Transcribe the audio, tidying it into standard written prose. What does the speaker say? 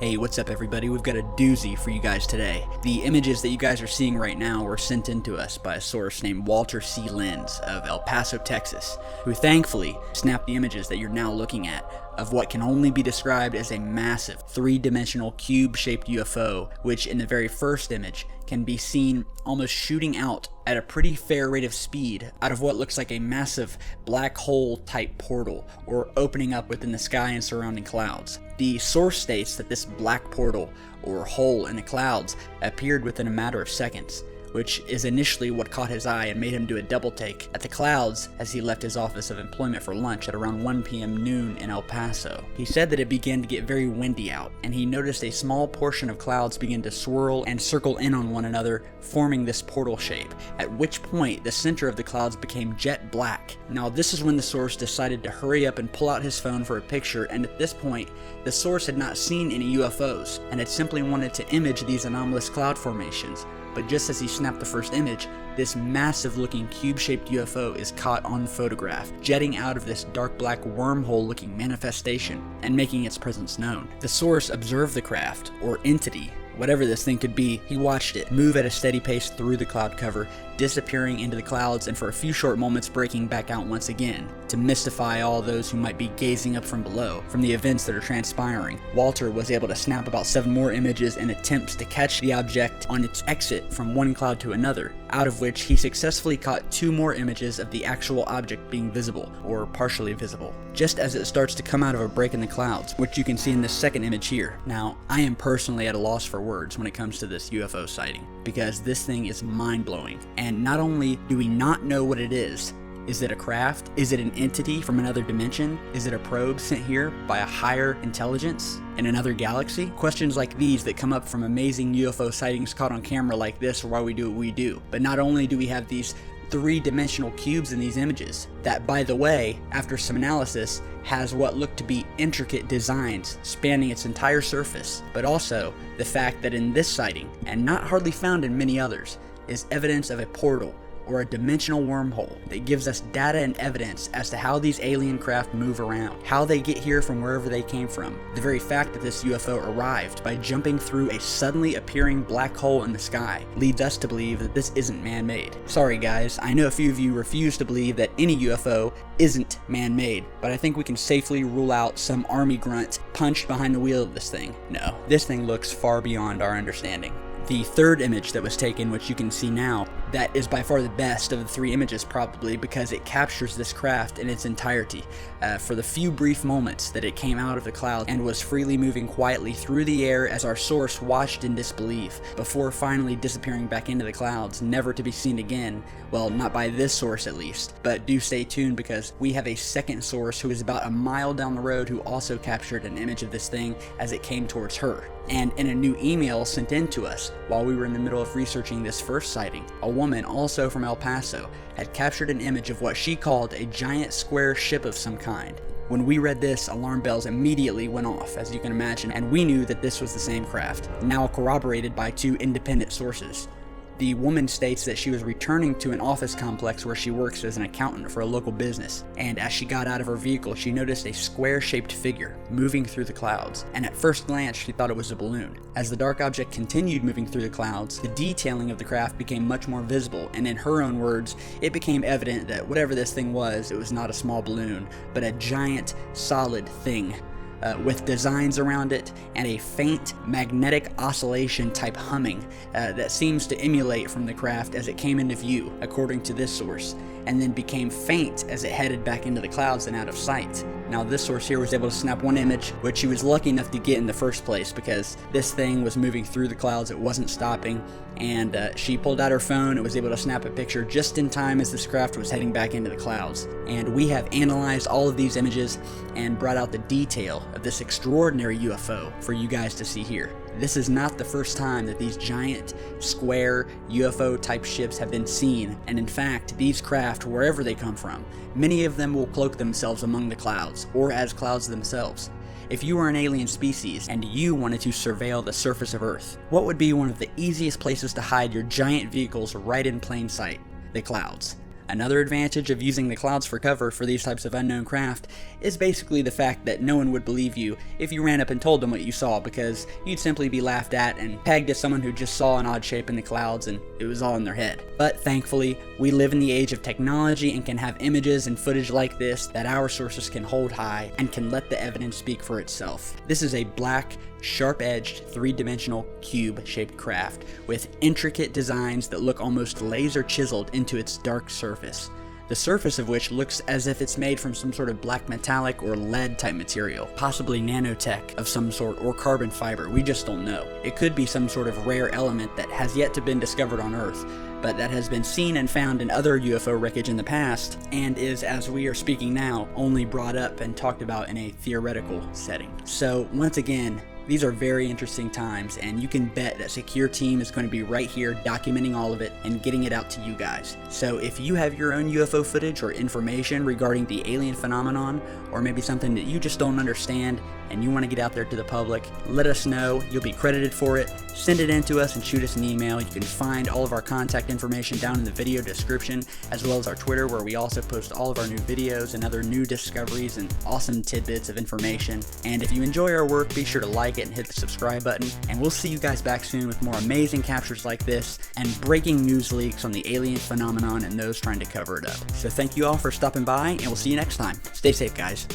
Hey, what's up everybody? We've got a doozy for you guys today. The images that you guys are seeing right now were sent in to us by a source named Walter C. Lenz of El Paso, Texas, who thankfully snapped the images that you're now looking at of what can only be described as a massive three-dimensional cube-shaped UFO, which in the very first image can be seen almost shooting out at a pretty fair rate of speed out of what looks like a massive black hole type portal or opening up within the sky and surrounding clouds. The source states that this black portal or hole in the clouds appeared within a matter of seconds, which is initially what caught his eye and made him do a double take at the clouds as he left his office of employment for lunch at around 1 p.m. noon in El Paso. He said that it began to get very windy out, and he noticed a small portion of clouds begin to swirl and circle in on one another, forming this portal shape, at which point the center of the clouds became jet black. Now this is when the source decided to hurry up and pull out his phone for a picture, and at this point, the source had not seen any UFOs, and had simply wanted to image these anomalous cloud formations. But just as he snapped the first image, this massive looking cube-shaped UFO is caught on photograph, jetting out of this dark black wormhole looking manifestation and making its presence known. The source observed the craft, or entity, whatever this thing could be. He watched it move at a steady pace through the cloud cover, disappearing into the clouds and for a few short moments breaking back out once again, to mystify all those who might be gazing up from below from the events that are transpiring. Walter was able to snap about 7 more images in attempts to catch the object on its exit from one cloud to another, out of which he successfully caught 2 more images of the actual object being visible, or partially visible, just as it starts to come out of a break in the clouds, which you can see in this second image here. Now, I am personally at a loss for words when it comes to this UFO sighting, because this thing is mind-blowing, and not only do we not know what it is it a craft? Is it an entity from another dimension? Is it a probe sent here by a higher intelligence in another galaxy? Questions like these that come up from amazing UFO sightings caught on camera like this are why we do what we do. But not only do we have these three-dimensional cubes in these images, that, by the way, after some analysis, has what look to be intricate designs spanning its entire surface, but also the fact that in this sighting, and not hardly found in many others, is evidence of a portal or a dimensional wormhole that gives us data and evidence as to how these alien craft move around, how they get here from wherever they came from. The very fact that this UFO arrived by jumping through a suddenly appearing black hole in the sky leads us to believe that this isn't man-made. Sorry guys, I know a few of you refuse to believe that any UFO isn't man-made, but I think we can safely rule out some army grunt punched behind the wheel of this thing. No, this thing looks far beyond our understanding. The third image that was taken, which you can see now, that is by far the best of the 3 images probably, because it captures this craft in its entirety. For the few brief moments that it came out of the cloud and was freely moving quietly through the air as our source watched in disbelief, before finally disappearing back into the clouds, never to be seen again. Well, not by this source at least, but do stay tuned because we have a second source who is about a mile down the road who also captured an image of this thing as it came towards her. And in a new email sent in to us while we were in the middle of researching this first sighting, a woman also from El Paso had captured an image of what she called a giant square ship of some kind. When we read this, alarm bells immediately went off, as you can imagine, and we knew that this was the same craft, now corroborated by 2 independent sources. The woman states that she was returning to an office complex where she works as an accountant for a local business, and as she got out of her vehicle, she noticed a square-shaped figure moving through the clouds, and at first glance, she thought it was a balloon. As the dark object continued moving through the clouds, the detailing of the craft became much more visible, and in her own words, it became evident that whatever this thing was, it was not a small balloon, but a giant, solid thing. With designs around it and a faint magnetic oscillation type humming that seems to emulate from the craft as it came into view, according to this source, and then became faint as it headed back into the clouds and out of sight. Now this source here was able to snap one image, which she was lucky enough to get in the first place because this thing was moving through the clouds, it wasn't stopping, and she pulled out her phone and was able to snap a picture just in time as this craft was heading back into the clouds. And we have analyzed all of these images and brought out the detail of this extraordinary UFO for you guys to see here. This is not the first time that these giant, square, UFO-type ships have been seen, and in fact, these craft, wherever they come from, many of them will cloak themselves among the clouds, or as clouds themselves. If you were an alien species, and you wanted to surveil the surface of Earth, what would be one of the easiest places to hide your giant vehicles right in plain sight? The clouds. Another advantage of using the clouds for cover for these types of unknown craft is basically the fact that no one would believe you if you ran up and told them what you saw, because you'd simply be laughed at and pegged as someone who just saw an odd shape in the clouds and it was all in their head. But thankfully, we live in the age of technology and can have images and footage like this that our sources can hold high and can let the evidence speak for itself. This is a black, sharp-edged, three-dimensional cube-shaped craft with intricate designs that look almost laser chiseled into its dark surface, the surface of which looks as if it's made from some sort of black metallic or lead type material, possibly nanotech of some sort or carbon fiber. We just don't know. It could be some sort of rare element that has yet to been discovered on Earth, but that has been seen and found in other UFO wreckage in the past, and is, as we are speaking now, only brought up and talked about in a theoretical setting. So once again, these are very interesting times, and you can bet that Secureteam is going to be right here documenting all of it and getting it out to you guys. So if you have your own UFO footage or information regarding the alien phenomenon, or maybe something that you just don't understand and you want to get out there to the public, let us know. You'll be credited for it. Send it in to us and shoot us an email. You can find all of our contact information down in the video description, as well as our Twitter, where we also post all of our new videos and other new discoveries and awesome tidbits of information. And if you enjoy our work, be sure to like it and hit the subscribe button, and we'll see you guys back soon with more amazing captures like this and breaking news leaks on the alien phenomenon and those trying to cover it up. So thank you all for stopping by, and we'll see you next time. Stay safe, guys.